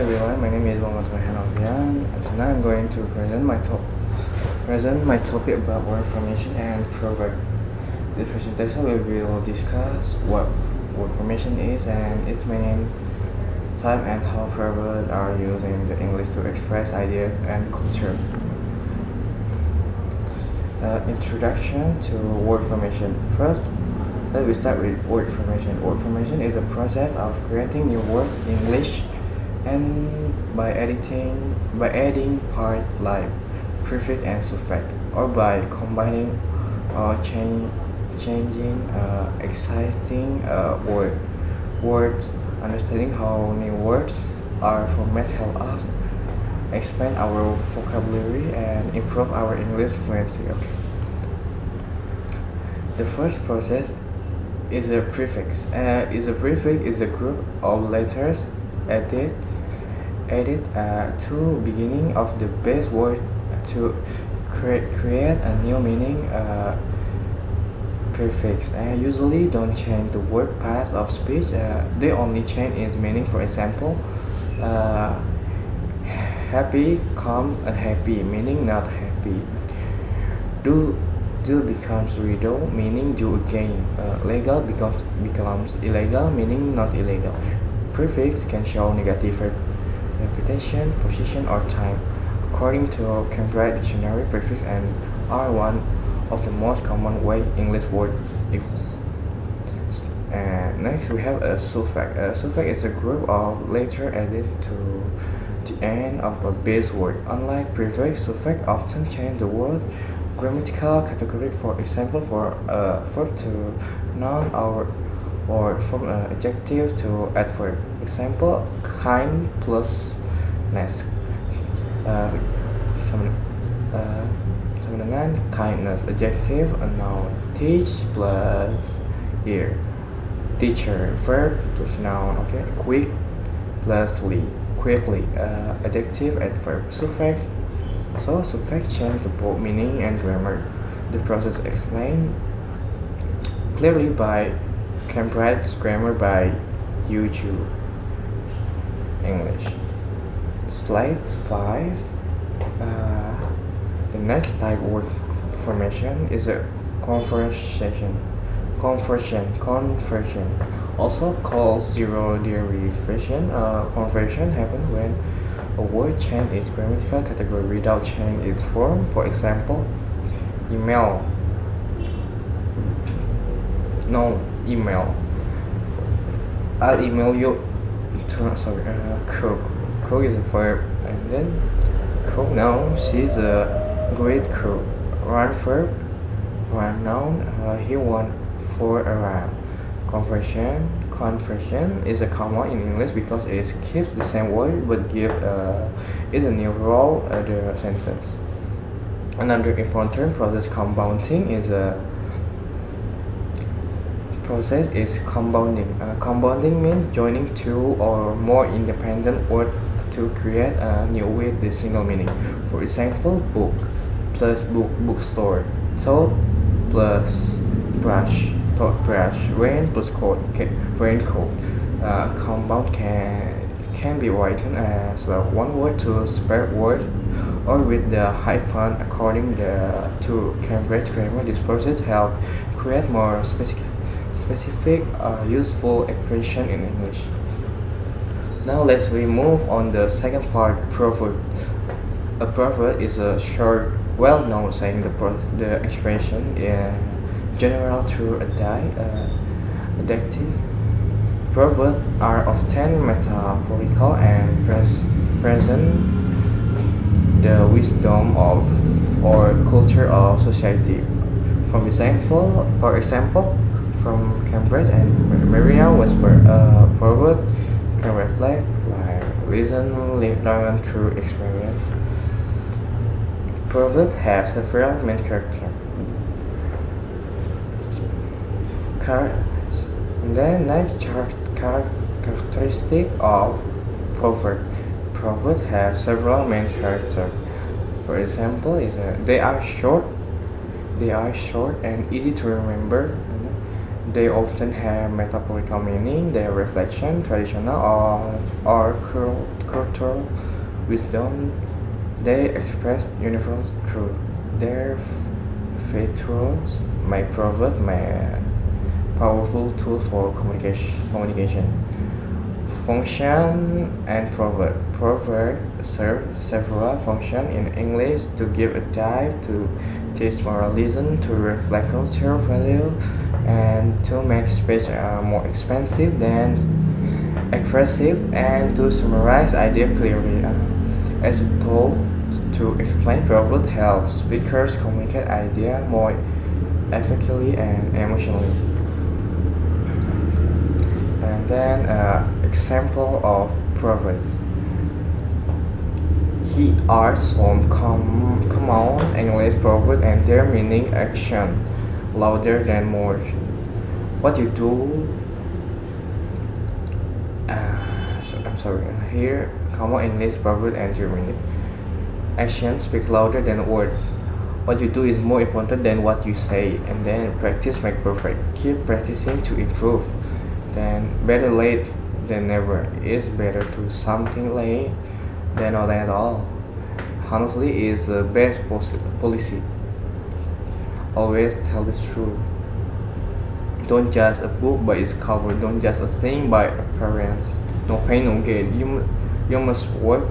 everyone, my name is Muhammad Rayhan Alfian, and tonight I'm going to present my topic about word formation and proverb. This presentation we will discuss what word formation is and its main type and how proverbs are used in the English to express ideas and culture. Introduction to word formation. First, let me start with word formation. Word formation is a process of creating new words in English and by adding part like prefix and suffix, or by combining or changing existing words. Understanding how new words are formatted help us expand our vocabulary and improve our English fluency. Okay. The first process is a prefix. Is a prefix is a group of letters added to beginning of the base word to create a new meaning. Prefix usually don't change the word path of speech. They only change its meaning. For example, happy, calm, unhappy, meaning not happy. Do becomes riddle, meaning do again. Legal becomes illegal, meaning not illegal. Prefix can show negative reputation, position, or time. According to Cambridge Dictionary, prefix are one of the most common way English word evolve. And next we have a suffix. A suffix is a group of letters added to the end of a base word. Unlike prefix, suffix often change the word grammatical category. For example, for a verb to noun or from an adjective to adverb. Example: kind plus ness. Sama dengan kindness. Adjective, a noun. Teach plus ear. Teacher. Verb plus noun. Okay. Quick plus quickly. Adjective, adverb. Suffix. So suffix change the both meaning and grammar. The process explained clearly by Cambridge Grammar by YouTube English. Slide 5. The next type word formation is a conversion, also called zero derivation. Conversion happens when a word changes its grammatical category without changing its form. For example, email. No, email. I'll email you. Cook. Cook is a verb, and then cook noun. She's a great cook. Run verb. Run noun. He won for a run. Conversion is a common in English because it keeps the same word but gives is a new role the sentence. Another important process compounding is a process is compounding. Compounding means joining two or more independent words to create a new with the single meaning. For example, book plus bookstore, toad plus brush, toad brush, rain plus coat, raincoat. Compound can be written as one word to separate word or with the hyphen. According to Cambridge Grammar, this process helps create more specific useful expression in English. Now let's move on the second part, proverb. A proverb is a short, well-known saying the expression in general through adjective. Proverbs are often metaphorical and present the wisdom of or culture of society. For example, from Cambridge and Merriam-Webster, a proverb can reflect like wisdom learned through experience. Proverbs have several main characters. And then next characteristic of proverb. Proverbs have several main characters. For example, they are short and easy to remember. They often have metaphorical meaning, their reflection, traditional or cultural wisdom. They express universal truth. Their faithfuls may provide powerful tool for communication. Function and proverb. Proverb serve several functions in English to give a dive, to teach moral lesson, to reflect cultural value, and to make speech more expansive than expressive, and to summarize ideas clearly. As a tool to explain proverb help speakers communicate ideas more effectively and emotionally. And then example of proverbs. He are some common English proverbs and their meaning action louder than words. What you do, I'm sorry, here common English proverb and their meaning. Actions speak louder than words. What you do is more important than what you say, and then practice make perfect. Keep practicing to improve. Then better late than never. It's better to something late than not at all. Honestly, is the best policy. Always tell the truth. Don't judge a book by its cover. Don't judge a thing by appearance. No pain, no gain. You must work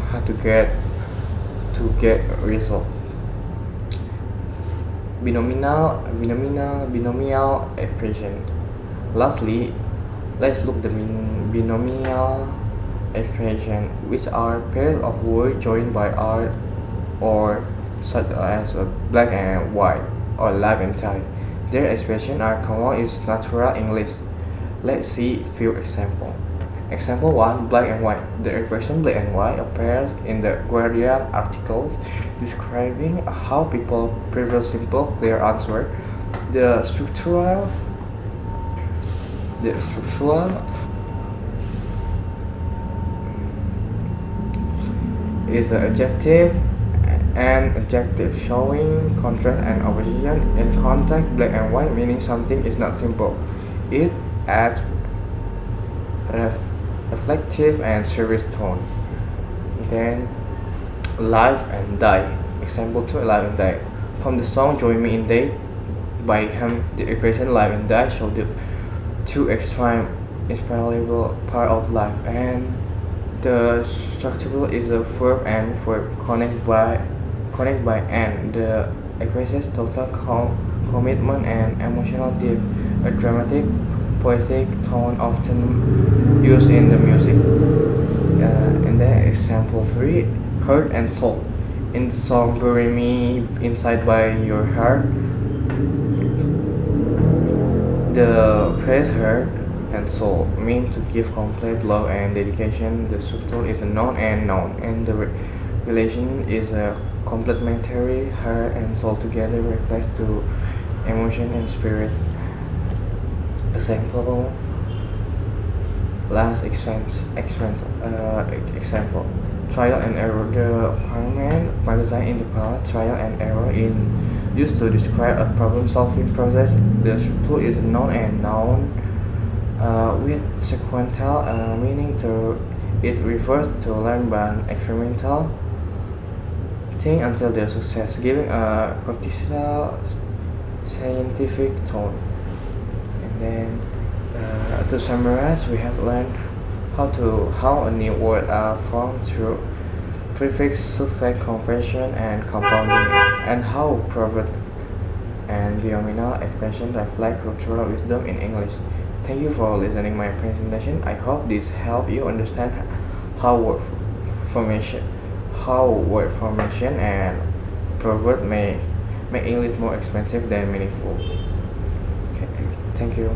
hard to get a result. Binomial expression. Lastly, let's look the binomial expression, which are pairs of words joined by R or such as black and white or live and tie. Their expressions are common in natural English. Let's see few examples. Example 1, black and white. The expression black and white appears in the Guardian articles describing how people prefer simple, clear answer. The structural is an adjective showing contrast and opposition. In context, black and white meaning something is not simple. It adds reflective and serious tone. Then live and die. Example 2, live and die. From the song Join Me in Day by him, the expression live and die show the two extreme inseparable part of life, and the structure is a verb and verb connected by and. The expresses total commitment and emotional depth, a dramatic, poetic tone often used in the music. And then example 3, heart and soul. In the song Bury Me Inside by Your Heart, the phrase heart and soul mean to give complete love and dedication. The structure is a noun, and the relation is a complementary. Heart and soul together refers to emotion and spirit. Example. Last example. Trial and error. The Parliament magazine in the past, trial and error in used to describe a problem-solving process. The structure is noun with sequential meaning. To it refers to learn by experimental thing until their success, giving a practical scientific tone. And then to summarize, we have learned how a new word are formed through prefix, suffix, compression, and compounding, and how proverb and binomial expression reflect cultural wisdom in English. Thank you for listening my presentation. I hope this help you understand how formation word formation and proverb may make English more expensive than meaningful. Okay, thank you.